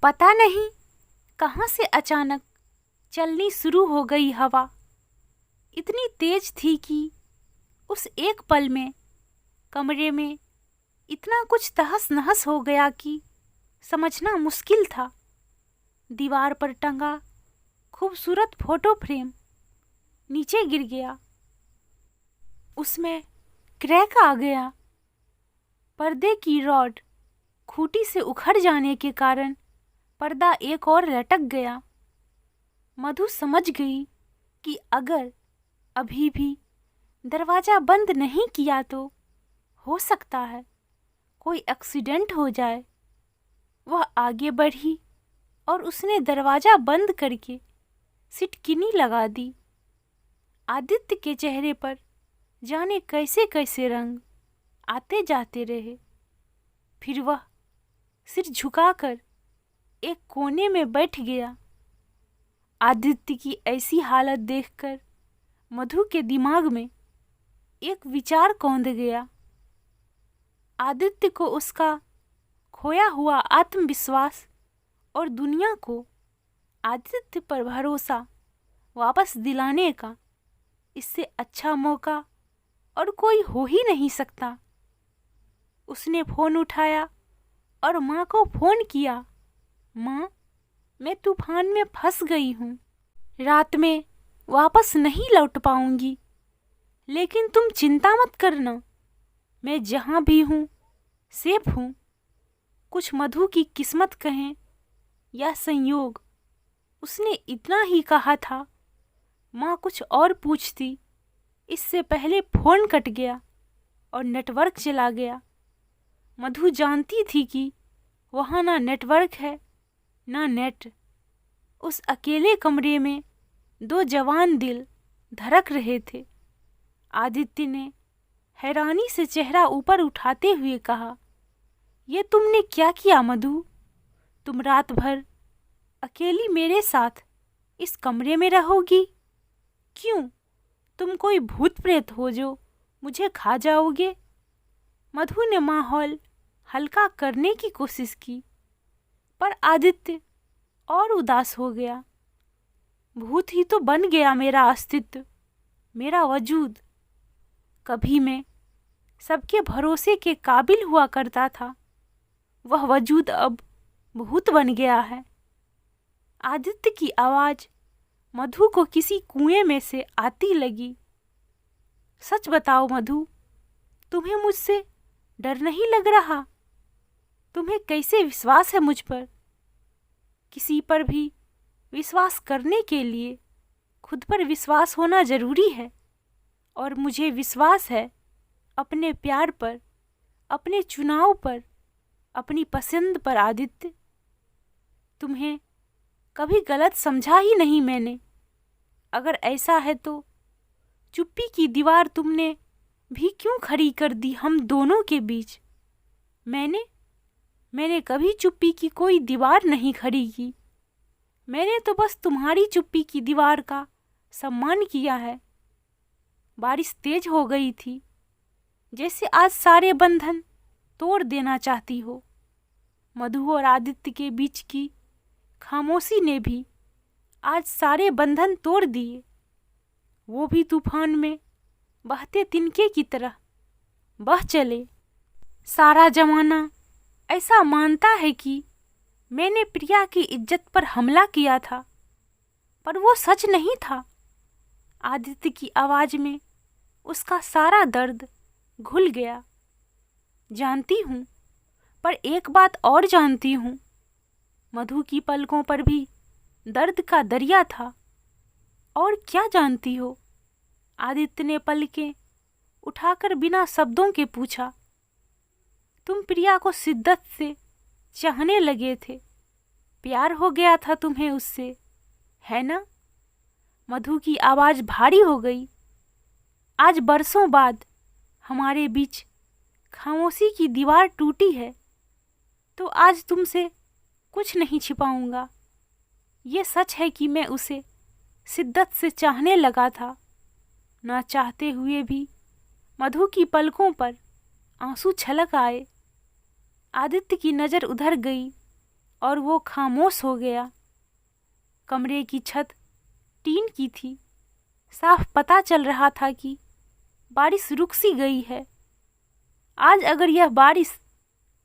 पता नहीं कहाँ से अचानक चलनी शुरू हो गई हवा। इतनी तेज थी कि उस एक पल में कमरे में इतना कुछ तहस नहस हो गया कि समझना मुश्किल था। दीवार पर टंगा खूबसूरत फोटो फ्रेम नीचे गिर गया, उसमें क्रैक आ गया। पर्दे की रॉड खूंटी से उखड़ जाने के कारण पर्दा एक और लटक गया। मधु समझ गई कि अगर अभी भी दरवाजा बंद नहीं किया तो हो सकता है कोई एक्सीडेंट हो जाए। वह आगे बढ़ी और उसने दरवाजा बंद करके सिटकिनी लगा दी। आदित्य के चेहरे पर जाने कैसे कैसे रंग आते जाते रहे। फिर वह सिर झुकाकर एक कोने में बैठ गया। आदित्य की ऐसी हालत देखकर मधु के दिमाग में एक विचार कौंध गया। आदित्य को उसका खोया हुआ आत्मविश्वास और दुनिया को आदित्य पर भरोसा वापस दिलाने का इससे अच्छा मौका और कोई हो ही नहीं सकता। उसने फोन उठाया और माँ को फोन किया। माँ, मैं तूफान में फंस गई हूँ, रात में वापस नहीं लौट पाऊंगी, लेकिन तुम चिंता मत करना, मैं जहाँ भी हूँ सेफ हूँ। कुछ मधु की किस्मत कहें या संयोग, उसने इतना ही कहा था। माँ कुछ और पूछती इससे पहले फोन कट गया और नेटवर्क चला गया। मधु जानती थी कि वहाँ ना नेटवर्क है ना नेट। उस अकेले कमरे में दो जवान दिल धड़क रहे थे। आदित्य ने हैरानी से चेहरा ऊपर उठाते हुए कहा, ये तुमने क्या किया मधु? तुम रात भर अकेली मेरे साथ इस कमरे में रहोगी? क्यों, तुम कोई भूत प्रेत हो जो मुझे खा जाओगे? मधु ने माहौल हल्का करने की कोशिश की, पर आदित्य और उदास हो गया। भूत ही तो बन गया मेरा अस्तित्व, मेरा वजूद। कभी मैं सबके भरोसे के काबिल हुआ करता था, वह वजूद अब भूत बन गया है। आदित्य की आवाज मधु को किसी कुएं में से आती लगी। सच बताओ मधु, तुम्हें मुझसे डर नहीं लग रहा? तुम्हें कैसे विश्वास है मुझ पर? किसी पर भी विश्वास करने के लिए खुद पर विश्वास होना जरूरी है, और मुझे विश्वास है अपने प्यार पर, अपने चुनाव पर, अपनी पसंद पर। आदित्य, तुम्हें कभी गलत समझा ही नहीं मैंने। अगर ऐसा है तो चुप्पी की दीवार तुमने भी क्यों खड़ी कर दी हम दोनों के बीच? मैंने कभी चुप्पी की कोई दीवार नहीं खड़ी की। मैंने तो बस तुम्हारी चुप्पी की दीवार का सम्मान किया है। बारिश तेज हो गई थी, जैसे आज सारे बंधन तोड़ देना चाहती हो। मधु और आदित्य के बीच की खामोशी ने भी आज सारे बंधन तोड़ दिए। वो भी तूफान में बहते तिनके की तरह बह चले। सारा जमाना ऐसा मानता है कि मैंने प्रिया की इज्जत पर हमला किया था, पर वो सच नहीं था। आदित्य की आवाज में उसका सारा दर्द घुल गया। जानती हूँ, पर एक बात और जानती हूँ, मधु की पलकों पर भी दर्द का दरिया था। और क्या जानती हो? आदित्य ने पलकें उठाकर बिना शब्दों के पूछा। तुम प्रिया को शिद्दत से चाहने लगे थे, प्यार हो गया था तुम्हें उससे, है ना? मधु की आवाज भारी हो गई। आज बरसों बाद हमारे बीच खामोशी की दीवार टूटी है, तो आज तुमसे कुछ नहीं छिपाऊंगा। ये सच है कि मैं उसे शिद्दत से चाहने लगा था। ना चाहते हुए भी मधु की पलकों पर आंसू छलक आए। आदित्य की नज़र उधर गई और वो खामोश हो गया। कमरे की छत टीन की थी। साफ पता चल रहा था कि बारिश रुक सी गई है। आज अगर यह बारिश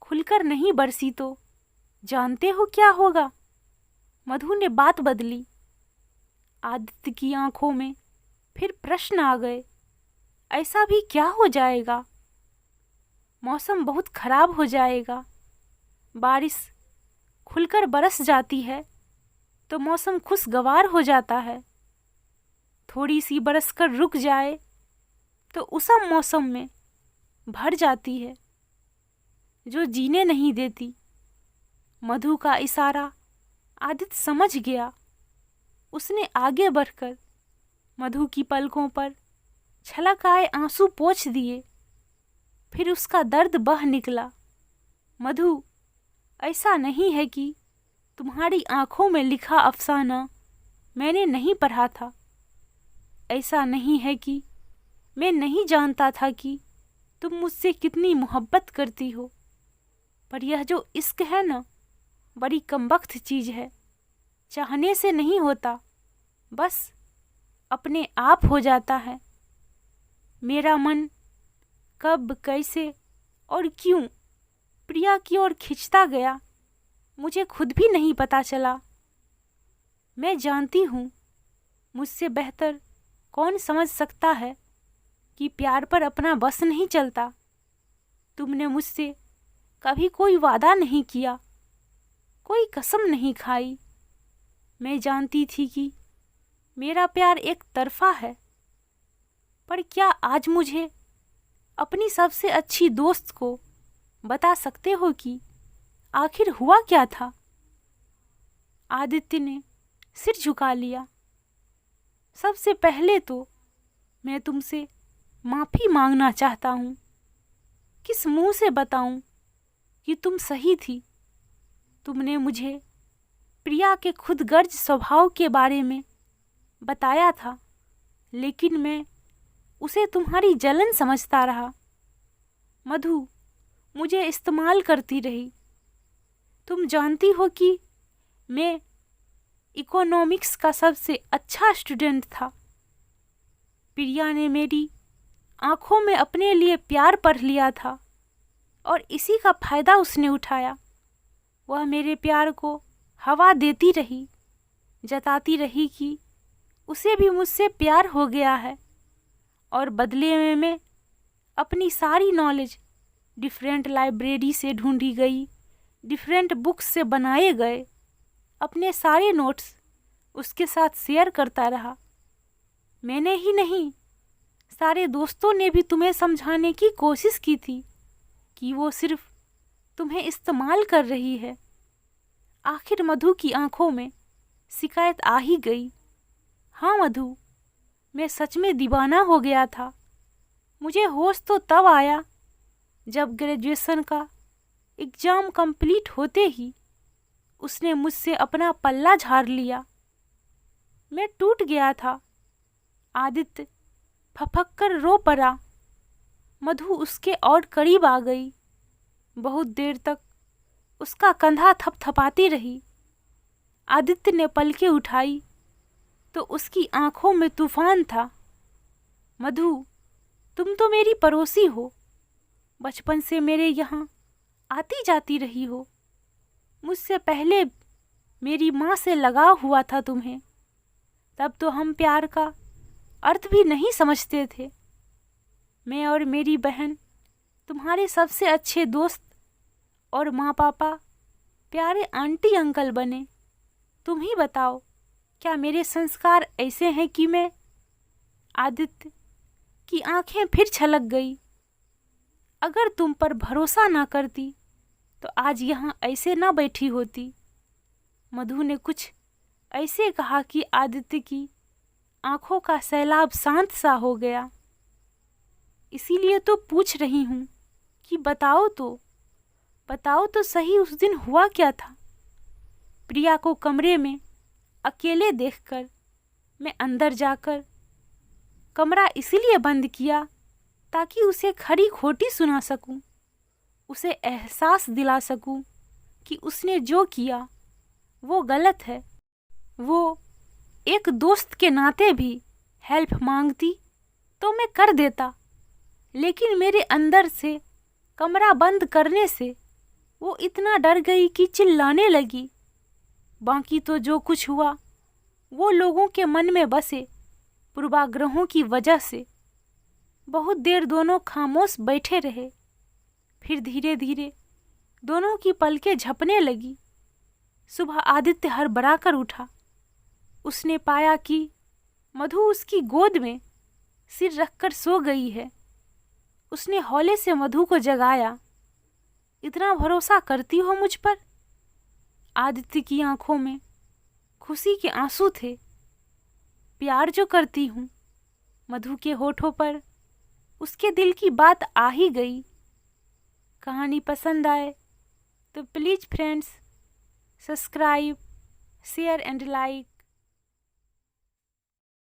खुलकर नहीं बरसी तो जानते हो क्या होगा? मधु ने बात बदली। आदित्य की आंखों में फिर प्रश्न आ गए। ऐसा भी क्या हो जाएगा? मौसम बहुत खराब हो जाएगा। बारिश खुलकर बरस जाती है तो मौसम खुशगवार हो जाता है। थोड़ी सी बरस कर रुक जाए तो उस मौसम में भर जाती है जो जीने नहीं देती। मधु का इशारा आदित्य समझ गया। उसने आगे बढ़कर मधु की पलकों पर छलक आए आंसू पोंछ दिए। फिर उसका दर्द बह निकला। मधु, ऐसा नहीं है कि तुम्हारी आंखों में लिखा अफसाना मैंने नहीं पढ़ा था। ऐसा नहीं है कि मैं नहीं जानता था कि तुम मुझसे कितनी मोहब्बत करती हो। पर यह जो इश्क है ना, बड़ी कमबख्त चीज है। चाहने से नहीं होता, बस अपने आप हो जाता है। मेरा मन कब, कैसे और क्यों प्रिया की ओर खिंचता गया, मुझे खुद भी नहीं पता चला। मैं जानती हूँ मुझसे बेहतर कौन समझ सकता है कि प्यार पर अपना बस नहीं चलता। तुमने मुझसे कभी कोई वादा नहीं किया, कोई कसम नहीं खाई। मैं जानती थी कि मेरा प्यार एक तरफा है। पर क्या आज मुझे अपनी सबसे अच्छी दोस्त को बता सकते हो कि आखिर हुआ क्या था? आदित्य ने सिर झुका लिया। सबसे पहले तो मैं तुमसे माफी मांगना चाहता हूँ। किस मुंह से बताऊं कि तुम सही थी? तुमने मुझे प्रिया के खुदगर्ज स्वभाव के बारे में बताया था, लेकिन मैं उसे तुम्हारी जलन समझता रहा। मधु मुझे इस्तेमाल करती रही। तुम जानती हो कि मैं इकोनॉमिक्स का सबसे अच्छा स्टूडेंट था। प्रिया ने मेरी आंखों में अपने लिए प्यार पढ़ लिया था और इसी का फायदा उसने उठाया। वह मेरे प्यार को हवा देती रही, जताती रही कि उसे भी मुझसे प्यार हो गया है, और बदले में मैं अपनी सारी नॉलेज डिफरेंट लाइब्रेरी से ढूंढी गई, डिफरेंट बुक्स से बनाए गए अपने सारे नोट्स उसके साथ शेयर करता रहा। मैंने ही नहीं, सारे दोस्तों ने भी तुम्हें समझाने की कोशिश की थी कि वो सिर्फ तुम्हें इस्तेमाल कर रही है। आखिर मधु की आंखों में शिकायत आ ही गई। हाँ मधु, मैं सच में दीवाना हो गया था। मुझे होश तो तब आया जब ग्रेजुएशन का एग्जाम कंप्लीट होते ही उसने मुझसे अपना पल्ला झाड़ लिया। मैं टूट गया था। आदित्य फपक कर रो पड़ा। मधु उसके और करीब आ गई। बहुत देर तक उसका कंधा थपथपाती रही। आदित्य ने पलकें उठाई तो उसकी आंखों में तूफान था। मधु, तुम तो मेरी पड़ोसी हो, बचपन से मेरे यहाँ आती जाती रही हो। मुझसे पहले मेरी माँ से लगाव हुआ था तुम्हें। तब तो हम प्यार का अर्थ भी नहीं समझते थे। मैं और मेरी बहन तुम्हारे सबसे अच्छे दोस्त, और माँ पापा प्यारे आंटी अंकल बने। तुम ही बताओ, क्या मेरे संस्कार ऐसे हैं कि मैं... आदित्य की आंखें फिर छलक गई। अगर तुम पर भरोसा ना करती तो आज यहाँ ऐसे ना बैठी होती। मधु ने कुछ ऐसे कहा कि आदित्य की आंखों का सैलाब शांत सा हो गया। इसीलिए तो पूछ रही हूँ कि बताओ तो सही, उस दिन हुआ क्या था? प्रिया को कमरे में अकेले देखकर मैं अंदर जाकर कमरा इसीलिए बंद किया ताकि उसे खरी खोटी सुना सकूं, उसे एहसास दिला सकूं कि उसने जो किया वो गलत है। वो एक दोस्त के नाते भी हेल्प मांगती तो मैं कर देता, लेकिन मेरे अंदर से कमरा बंद करने से वो इतना डर गई कि चिल्लाने लगी। बाकी तो जो कुछ हुआ वो लोगों के मन में बसे पूर्वाग्रहों की वजह से। बहुत देर दोनों खामोश बैठे रहे। फिर धीरे धीरे दोनों की पलकें झपने लगी। सुबह आदित्य हड़बड़ा कर उठा। उसने पाया कि मधु उसकी गोद में सिर रखकर सो गई है। उसने हौले से मधु को जगाया। इतना भरोसा करती हो मुझ पर? आदित्य की आंखों में खुशी के आंसू थे। प्यार जो करती हूँ। मधु के होठों पर उसके दिल की बात आ ही गई। कहानी पसंद आए तो please friends subscribe, share and like.